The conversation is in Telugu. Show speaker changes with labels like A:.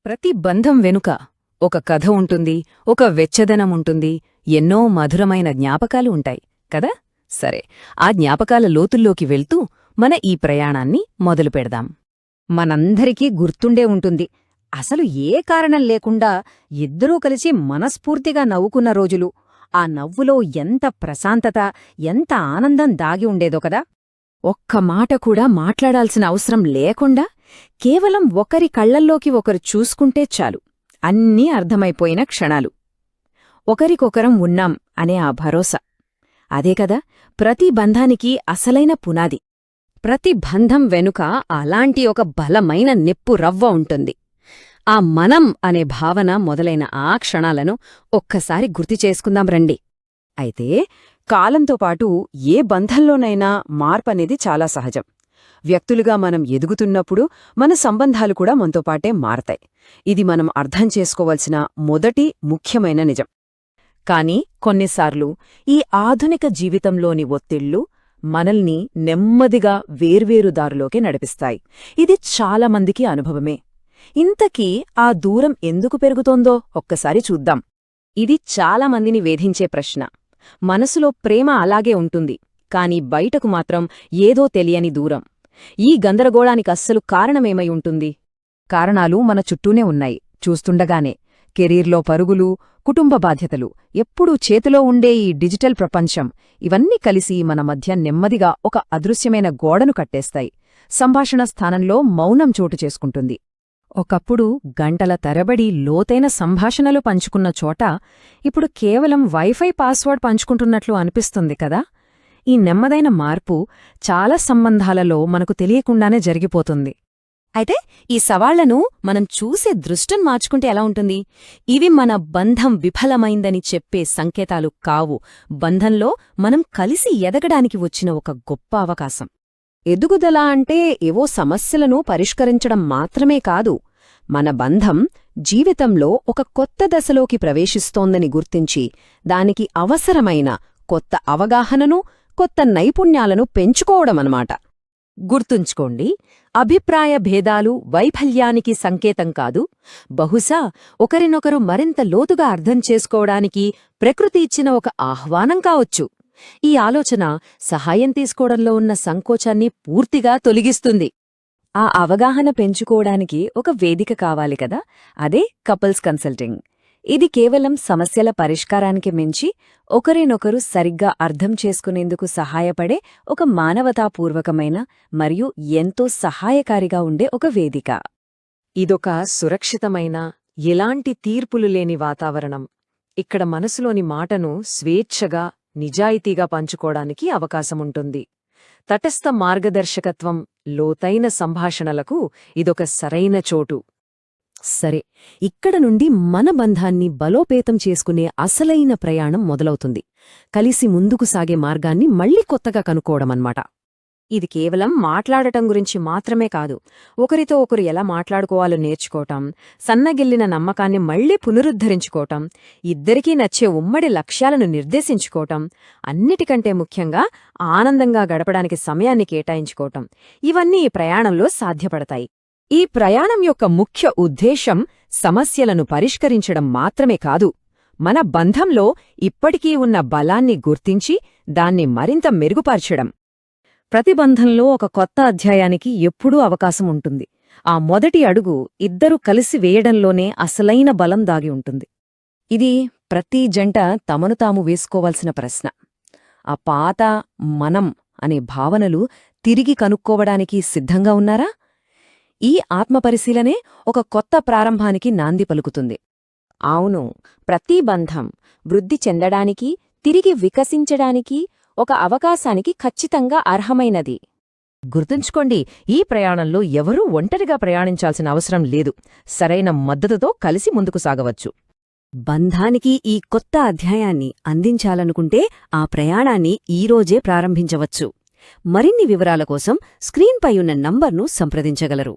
A: ప్రతి బంధం వెనుక ఒక కథ ఉంటుంది, ఒక వెచ్చదనముంటుంది, ఎన్నో మధురమైన జ్ఞాపకాలు ఉంటాయి కదా. సరే, ఆ జ్ఞాపకాల లోతుల్లోకి వెళ్తూ మన ఈ ప్రయాణాన్ని మొదలుపెడదాం.
B: మనందరికీ గుర్తుండే ఉంటుంది, అసలు ఏ కారణం లేకుండా ఇద్దరూ కలిసి మనస్ఫూర్తిగా నవ్వుకున్న రోజులు. ఆ నవ్వులో ఎంత ప్రశాంతత, ఎంత ఆనందం దాగి ఉండేదో కదా.
A: ఒక్క మాట కూడా మాట్లాడాల్సిన అవసరం లేకుండా కేవలం ఒకరి కళ్లల్లోకి ఒకరు చూసుకుంటే చాలు, అన్నీ అర్థమైపోయిన క్షణాలు. ఒకరికొకరం ఉన్నాం అనే ఆ భరోసా, అదే కదా ప్రతి బంధానికి అసలైన పునాది. ప్రతి బంధం వెనుక అలాంటి ఒక బలమైన నిప్పు రవ్వ ఉంటుంది. ఆ మనం అనే భావన మొదలైన ఆ క్షణాలను ఒక్కసారి గుర్తు చేసుకుందాం రండి.
C: అయితే కాలంతో పాటు ఏ బంధంలోనైనా మార్పనేది చాలా సహజం. వ్యక్తులుగా మనం ఎదుగుతున్నప్పుడు మన సంబంధాలు కూడా మనతో పాటే మారతాయి. ఇది మనం అర్థం చేసుకోవాల్సిన మొదటి ముఖ్యమైన నిజం.
A: కాని కొన్నిసార్లు ఈ ఆధునిక జీవితంలోని ఒత్తిళ్లు మనల్ని నెమ్మదిగా వేర్వేరు దారులోకి నడిపిస్తాయి. ఇది చాలామందికి అనుభవమే. ఇంతకీ ఆ దూరం ఎందుకు పెరుగుతోందో ఒక్కసారి చూద్దాం. ఇది చాలామందిని వేధించే ప్రశ్న. మనసులో ప్రేమ అలాగే ఉంటుంది, కాని బయటకు మాత్రం ఏదో తెలియని దూరం. ఈ గందరగోళానికస్సలు కారణమేమై ఉంటుంది?
B: కారణాలు మన చుట్టూనే ఉన్నాయి, చూస్తుండగానే. కెరీర్లో పరుగులు, కుటుంబ బాధ్యతలు, ఎప్పుడూ చేతిలో ఉండే ఈ డిజిటల్ ప్రపంచం, ఇవన్నీ కలిసి మన మధ్య నెమ్మదిగా ఒక అదృశ్యమైన గోడను కట్టేస్తాయి. సంభాషణ స్థానంలో మౌనం చోటు చేసుకుంటుంది.
A: ఒకప్పుడు గంటల తరబడి లోతైన సంభాషణలు పంచుకున్న చోట ఇప్పుడు కేవలం వైఫై పాస్వర్డ్ పంచుకుంటున్నట్లు అనిపిస్తుంది కదా. ఈ నెమ్మదైన మార్పు చాలా సంబంధాలలో మనకు తెలియకుండానే జరిగిపోతుంది. అయితే ఈ సవాళ్లను మనం చూసే దృష్టిని మార్చుకుంటే ఎలా ఉంటుంది? ఇవి మన బంధం విఫలమైందని చెప్పే సంకేతాలు కావు. బంధంలో మనం కలిసి ఎదగడానికి వచ్చిన ఒక గొప్ప అవకాశం.
C: ఎదుగుదల అంటే ఏవో సమస్యలను పరిష్కరించడం మాత్రమే కాదు. మన బంధం జీవితంలో ఒక కొత్త దశలోకి ప్రవేశిస్తోందని గుర్తించి దానికి అవసరమైన కొత్త అవగాహనను, కొత్త నైపుణ్యాలను పెంచుకోవడమన్నమాట.
A: గుర్తుంచుకోండి, అభిప్రాయ భేదాలు వైఫల్యానికి సంకేతం కాదు. బహుశా ఒకరినొకరు మరింత లోతుగా అర్థం చేసుకోవడానికి ప్రకృతి ఇచ్చిన ఒక ఆహ్వానం కావచ్చు. ఈ ఆలోచన సహాయం తీసుకోవడంలో ఉన్న సంకోచాన్ని పూర్తిగా తొలగిస్తుంది. ఆ అవగాహన పెంచుకోవడానికి ఒక వేదిక కావాలి కదా, అదే కపుల్స్ కన్సల్టింగ్. ఇది కేవలం సమస్యల పరిష్కారానికి మించి ఒకరినొకరు సరిగ్గా అర్థం చేసుకునేందుకు సహాయపడే ఒక మానవతాపూర్వకమైన మరియు ఎంతో సహాయకారిగా ఉండే ఒక వేదిక.
C: ఇదొక సురక్షితమైన, ఎలాంటి తీర్పులు లేని వాతావరణం. ఇక్కడ మనసులోని మాటను స్వేచ్ఛగా, నిజాయితీగా పంచుకోవడానికి అవకాశముంటుంది. తటస్థ మార్గదర్శకత్వం, లోతైన సంభాషణలకు ఇదొక సరైన చోటు.
A: సరే, ఇక్కడ నుండి మన బంధాన్ని బలోపేతం చేసుకునే అసలైన ప్రయాణం మొదలవుతుంది. కలిసి ముందుకు సాగే మార్గాన్ని మళ్లీ కొత్తగా కనుక్కోవడమన్నమాట.
C: ఇది కేవలం మాట్లాడటం గురించి మాత్రమే కాదు. ఒకరితో ఒకరు ఎలా మాట్లాడుకోవాలో నేర్చుకోవటం, సన్నగిల్లిన నమ్మకాన్ని మళ్లీ పునరుద్ధరించుకోవటం, ఇద్దరికీ నచ్చే ఉమ్మడి లక్ష్యాలను నిర్దేశించుకోవటం, అన్నిటికంటే ముఖ్యంగా ఆనందంగా గడపడానికి సమయాన్ని కేటాయించుకోవటం, ఇవన్నీ ఈ ప్రయాణంలో సాధ్యపడతాయి.
A: ఈ ప్రయాణం యొక్క ముఖ్య ఉద్దేశం సమస్యలను పరిష్కరించడం మాత్రమే కాదు, మన బంధంలో ఇప్పటికీ ఉన్న బలాన్ని గుర్తించి దాన్ని మరింత మెరుగుపరచడం. ప్రతి బంధంలో ఒక కొత్త అధ్యాయానికి ఎప్పుడూ అవకాశం ఉంటుంది. ఆ మొదటి అడుగు ఇద్దరూ కలిసి వేయడంలోనే అసలైన బలం దాగి ఉంటుంది. ఇది ప్రతి జంట తమను తాము వేసుకోవాల్సిన ప్రశ్న. ఆ పాత మనం అనే భావనలు తిరిగి కనుక్కోవడానికి సిద్ధంగా ఉన్నారా? ఈ ఆత్మపరిశీలనే ఒక కొత్త ప్రారంభానికి నాంది పలుకుతుంది.
C: అవును, ప్రతి బంధం వృద్ధి చెందడానికి, తిరిగి వికసించడానికి, ఒక అవకాశానికి ఖచ్చితంగా అర్హమైనది.
A: గుర్తుంచుకోండి, ఈ ప్రయాణంలో ఎవరూ ఒంటరిగా ప్రయాణించాల్సిన అవసరం లేదు. సరైన మద్దతుతో కలిసి ముందుకు సాగవచ్చు. బంధానికి ఈ కొత్త అధ్యాయాన్ని అందించాలనుకుంటే ఆ ప్రయాణాన్ని ఈరోజే ప్రారంభించవచ్చు. మరిన్ని వివరాల కోసం స్క్రీన్పై ఉన్న నంబర్ను సంప్రదించగలరు.